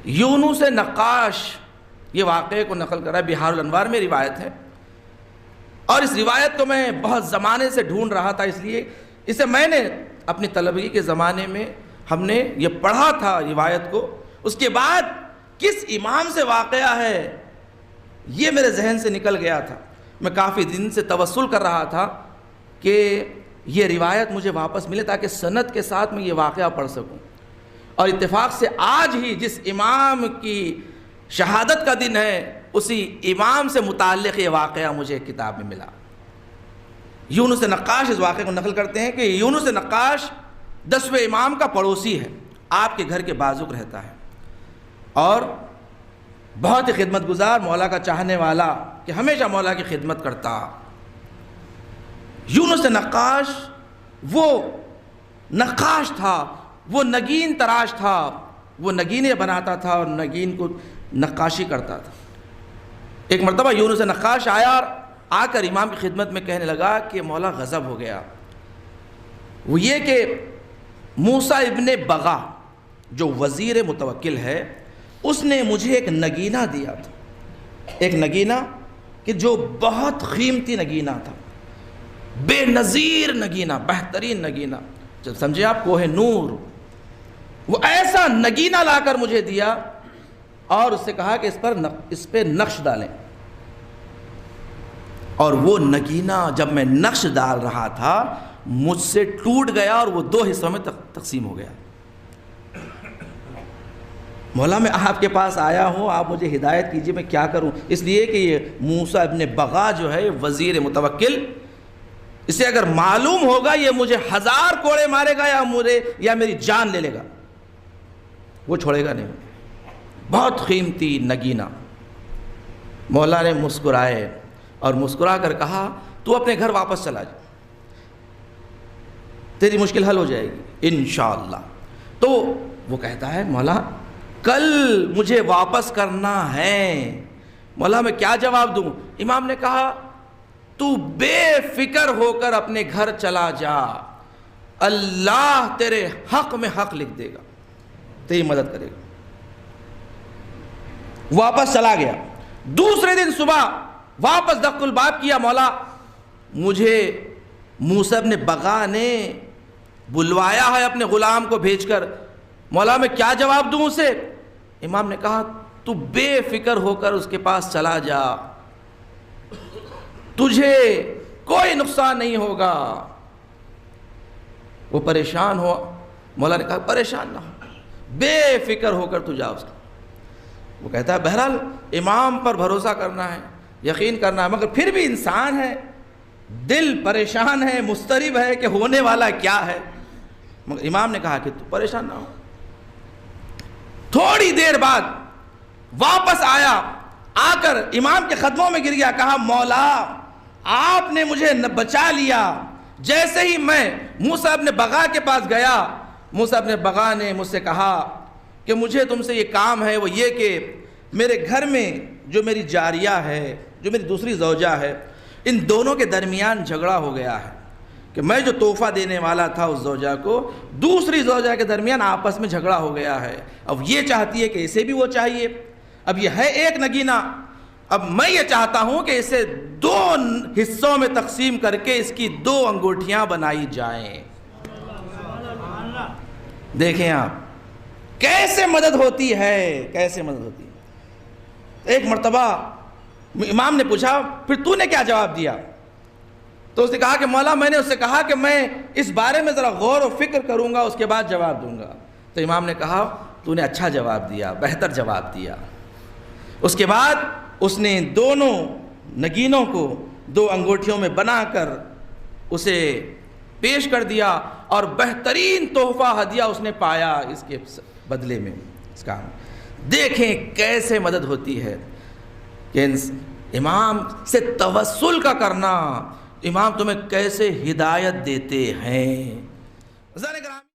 یونس نقاش یہ واقعے کو نقل کر رہا ہے، بہار الانوار میں روایت ہے، اور اس روایت کو میں بہت زمانے سے ڈھونڈ رہا تھا، اس لیے اسے میں نے اپنی طلبگی کے زمانے میں ہم نے یہ پڑھا تھا روایت کو، اس کے بعد کس امام سے واقعہ ہے یہ میرے ذہن سے نکل گیا تھا۔ میں کافی دن سے توسل کر رہا تھا کہ یہ روایت مجھے واپس ملے تاکہ سند کے ساتھ میں یہ واقعہ پڑھ سکوں، اور اتفاق سے آج ہی جس امام کی شہادت کا دن ہے اسی امام سے متعلق یہ واقعہ مجھے کتاب میں ملا۔ یونس نقاش اس واقعے کو نقل کرتے ہیں کہ یونس نقاش 10ویں امام کا پڑوسی ہے، آپ کے گھر کے بازو رہتا ہے، اور بہت ہی خدمت گزار، مولا کا چاہنے والا کہ ہمیشہ مولا کی خدمت کرتا۔ یونس نقاش وہ نقاش تھا، وہ نگین تراش تھا، وہ نگینے بناتا تھا اور نگین کو نقاشی کرتا تھا۔ ایک مرتبہ یونس نقاش آیا اور آ کر امام کی خدمت میں کہنے لگا کہ مولا غضب ہو گیا، وہ یہ کہ موسیٰ ابن بغا جو وزیر متوکل ہے اس نے مجھے ایک نگینہ دیا تھا، ایک نگینہ کہ جو بہت قیمتی نگینہ تھا، بے نظیر نگینہ، بہترین نگینہ، جب سمجھے آپ کوہ نور، وہ ایسا نگینہ لا کر مجھے دیا اور اس سے کہا کہ اس پہ نقش ڈالیں، اور وہ نگینہ جب میں نقش ڈال رہا تھا مجھ سے ٹوٹ گیا اور وہ 2 حصوں میں تقسیم ہو گیا۔ مولا میں آپ کے پاس آیا ہوں، آپ مجھے ہدایت کیجئے میں کیا کروں، اس لیے کہ یہ موسیٰ ابن بغا جو ہے وزیر متوکل، اسے اگر معلوم ہوگا یہ مجھے 1000 کوڑے مارے گا یا میری جان لے لے گا، وہ چھوڑے گا نہیں، بہت قیمتی نگینہ۔ مولا نے مسکرائے اور مسکرا کر کہا تو اپنے گھر واپس چلا جا، تیری مشکل حل ہو جائے گی انشاءاللہ۔ تو وہ کہتا ہے مولا کل مجھے واپس کرنا ہے، مولا میں کیا جواب دوں؟ امام نے کہا تو بے فکر ہو کر اپنے گھر چلا جا، اللہ تیرے حق میں حق لکھ دے گا، تیری مدد کرے گا۔ واپس چلا گیا، دوسرے دن صبح واپس دق الباب کیا، مولا مجھے موسیٰ ابن بغا نے بلوایا ہے اپنے غلام کو بھیج کر، مولا میں کیا جواب دوں اسے؟ امام نے کہا تو بے فکر ہو کر اس کے پاس چلا جا، تجھے کوئی نقصان نہیں ہوگا۔ وہ پریشان ہوا، مولا نے کہا پریشان نہ ہو، بے فکر ہو کر تو جا اس کا۔ وہ کہتا ہے بہرحال امام پر بھروسہ کرنا ہے، یقین کرنا ہے، مگر پھر بھی انسان ہے، دل پریشان ہے، مضطرب ہے کہ ہونے والا کیا ہے۔ مگر امام نے کہا کہ تو پریشان نہ ہو۔ تھوڑی دیر بعد واپس آیا، آ کر امام کے قدموں میں گر گیا، کہا مولا آپ نے مجھے بچا لیا۔ جیسے ہی میں موسیٰ ابن بغا کے پاس گیا، موسیٰ ابن بغا نے مجھ سے کہا کہ مجھے تم سے یہ کام ہے، وہ یہ کہ میرے گھر میں جو میری جاریہ ہے، جو میری دوسری زوجہ ہے، ان دونوں کے درمیان جھگڑا ہو گیا ہے کہ میں جو تحفہ دینے والا تھا اس زوجہ کو، دوسری زوجہ کے درمیان آپس میں جھگڑا ہو گیا ہے، اب یہ چاہتی ہے کہ اسے بھی وہ چاہیے، اب یہ ہے ایک نگینہ، اب میں یہ چاہتا ہوں کہ اسے 2 حصوں میں تقسیم کر کے اس کی 2 انگوٹھیاں بنائی جائیں۔ دیکھیں آپ کیسے مدد ہوتی ہے، کیسے مدد ہوتی ہے۔ ایک مرتبہ امام نے پوچھا پھر تو نے کیا جواب دیا؟ تو اس نے کہا کہ مولا میں نے اس سے کہا کہ میں اس بارے میں ذرا غور و فکر کروں گا، اس کے بعد جواب دوں گا۔ تو امام نے کہا تو نے اچھا جواب دیا، بہتر جواب دیا۔ اس کے بعد اس نے دونوں نگینوں کو 2 انگوٹھیوں میں بنا کر اسے پیش کر دیا، اور بہترین تحفہ ہدیہ اس نے پایا اس کے بدلے میں اس کا۔ دیکھیں کیسے مدد ہوتی ہے کہ امام سے توسل کا کرنا، امام تمہیں کیسے ہدایت دیتے ہیں۔